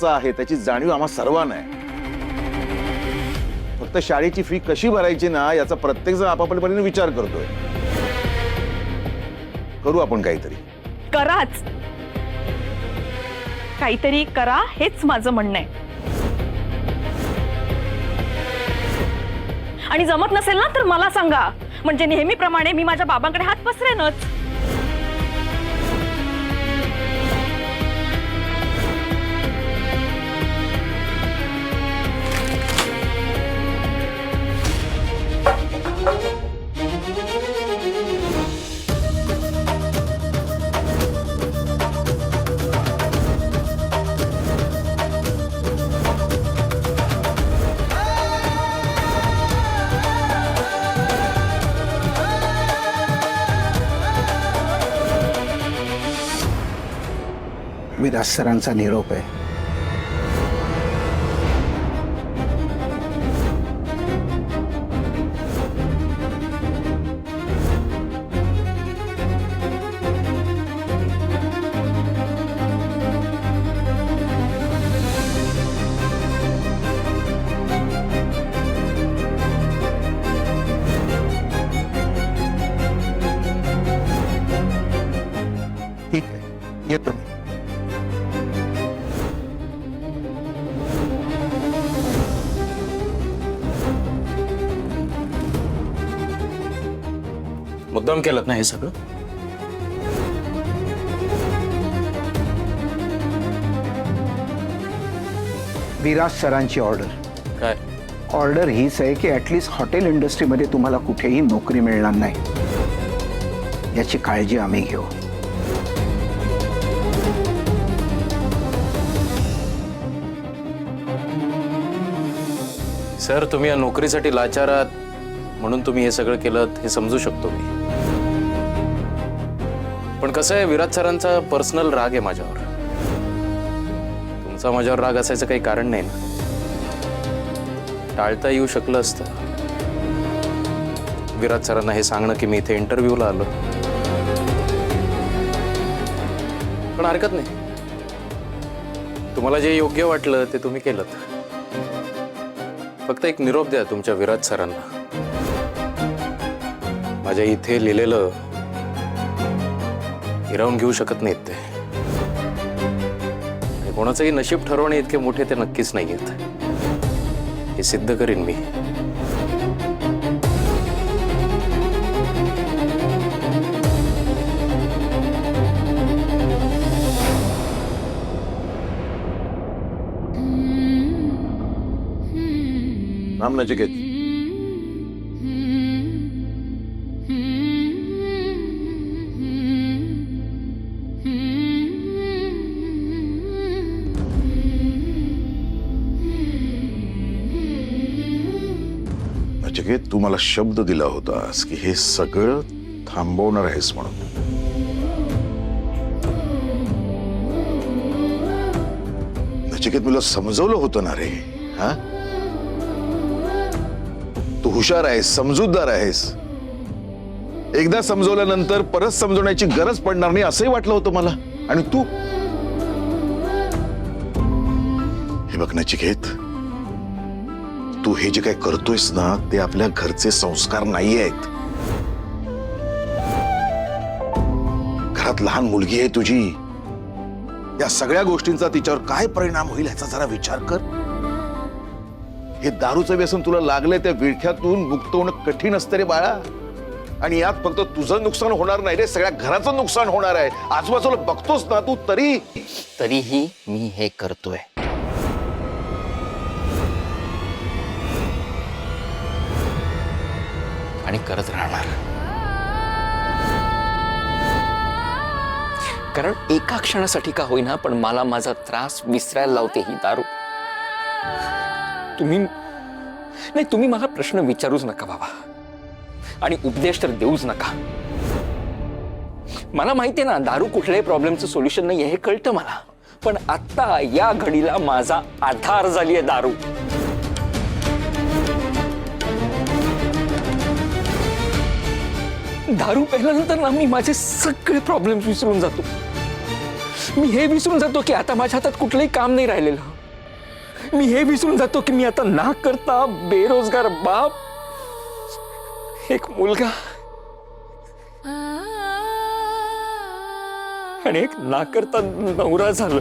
आहे त्याची जाणीव आम्हा सर्वांना आहे. फक्त शाळेची फी कशी भरायची ना याचा प्रत्येक जण आपापल्या परीने विचार करतोय. करू आपण काहीतरी. कराच, काहीतरी करा हेच माझं म्हणणं आहे. आणि जमत नसेल ना तर मला सांगा, म्हणजे नेहमीप्रमाणे मी माझ्या बाबांकडे हात पसरेनच. विराज सरांचा निरोप आहे. ठीक आहे, येतो मी. मुद्दाम केलं ना हे सगळं? विराज सरांची ऑर्डर. काय? ऑर्डर हीच आहे की ऍटलीस्ट हॉटेल इंडस्ट्रीमध्ये तुम्हाला कुठेही नोकरी मिळणार नाही याची काळजी आम्ही घेऊ. सर, तुम्ही या नोकरीसाठी लाचार आहात म्हणून तुम्ही हे सगळं केलं हे समजू शकतो मी. पण कसं आहे, विराज सरांचा पर्सनल राग आहे माझ्यावर. तुमचा माझ्यावर राग असायचं काही कारण नाही ना. टाळता येऊ शकलं असतं विराज सरांना हे सांगणं की मी इथे इंटरव्ह्यूला आलो. पण हरकत नाही, तुम्हाला जे योग्य वाटलं ते तुम्ही केलं. फक्त एक निरोप द्या तुमच्या विराज सरांना. माझ्या इथे लिहिलेलं हिरावून घेऊ शकत नाहीत ते. कोणाचंही नशीब ठरवणे इतके मोठे ते नक्कीच नाही आहेत. हे सिद्ध करीन मी. राम नचिकेत. नचिकेत, तू मला शब्द दिला होतास की हे सगळं थांबवणार आहेस म्हणून. नचिकेत, मला समजवलं होतं ना रे. हा, तू हुशार आहेस, समजूतदार आहेस. एकदा समजवल्यानंतर परत समजवण्याची गरज पडणार नाही असंही वाटलं होतं मला. आणि तू हे बघ नचिकेत, तू हे जे काय करतोयस ना ते आपल्या घरचे संस्कार नाही आहेत. घरात लहान मुलगी आहे तुझी. या सगळ्या गोष्टींचा तिच्यावर काय परिणाम होईल याचा जरा विचार कर. हे दारूचं व्यसन तुला लागलंय त्या विळख्यातून मुक्त होणं कठीण असतं रे बाळा. आणि यात फक्त तुझं नुकसान होणार नाही रे, सगळ्या घराचं नुकसान होणार आहे. आजूबाजूला बघतोस ना तू. तरीही मी हे करतोय. आणि करत राहणार. कारण एका क्षणासाठी का होईना पण मला माझा त्रास विसरायला लावते ही दारू. तुम्ही मला प्रश्न विचारूच नका बाबा. आणि उपदेश तर देऊच नका. मला माहितीये ना दारू कुठल्याही प्रॉब्लेमचं सोल्युशन नाही हे कळतं मला. पण आता या घडीला माझा आधार झाली आहे दारू. दारू प्यायल्यानंतर ना मी माझे सगळे प्रॉब्लेम्स विसरून जातो. मी हे विसरून जातो की आता माझ्या हातात कुठलंही काम नाही राहिलेलं. मी हे विसरून जातो की मी आता ना करता बेरोजगार बाप, एक मुलगा आणि एक ना करता नवरा झालो.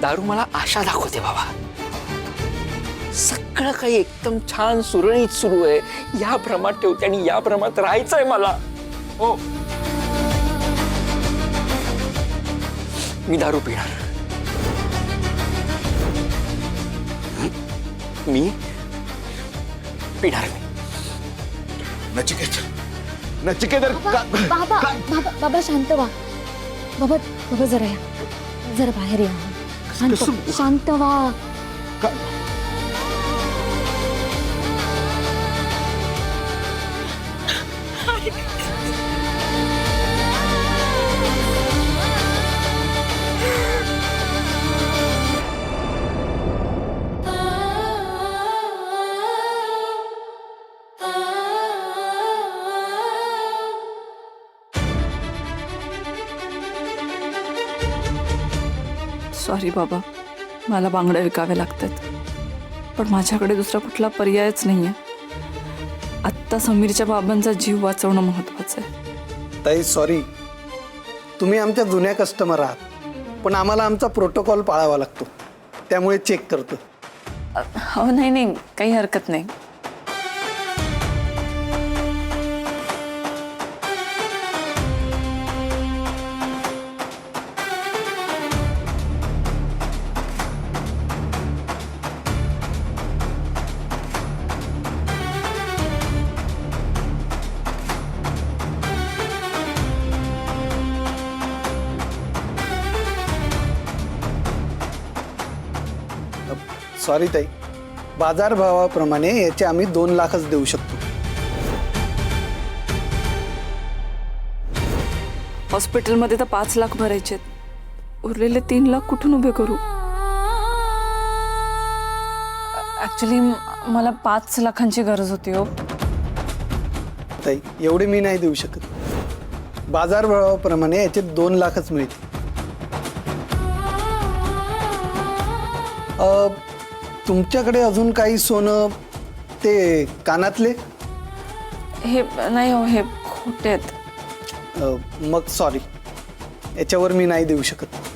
दारू मला आशा दाखवते बाबा. सगळं काही एकदम छान सुरळीत सुरू आहे, या भ्रमात ठेवते आणि या भ्रमात राहायचंय मला. हो, मी दारू पिणार. मी पिणार. नचिकेत नचिकेत बाबा बाबा बाबा शांत व्हा. बाबा बाबा जरा या, जरा बाहेर या. शांत शांत व्हा. सॉरी बाबा, मला बांगड्या विकाव्या लागतात, पण माझ्याकडे दुसरा कुठला पर्यायच नाहीये. आत्ता समीरच्या बाबांचा जीव वाचवणं महत्वाचं आहे. ताई सॉरी, तुम्ही आमच्या जुन्या कस्टमर आहात, पण आम्हाला आमचा प्रोटोकॉल पाळावा लागतो, त्यामुळे चेक करतो. हो, नाही नाही, काही हरकत नाही. सॉरी ताई, बाजारभावाप्रमाणे याचे आम्ही 2 लाखच देऊ शकतो. हॉस्पिटलमध्ये तर 5 लाख भरायचे, उरलेले 3 लाख कुठून उभे करू? ऍक्च्युली मला 5 लाखांची गरज होती. हो ताई, एवढे मी नाही देऊ शकत. बाजारभावाप्रमाणे याचे 2 लाखच मिळतील. तुमच्याकडे अजून काही सोनं, ते कानातले? हे नाही हो, हे खोटे आहेत. मग सॉरी, याच्यावर मी नाही देऊ शकत.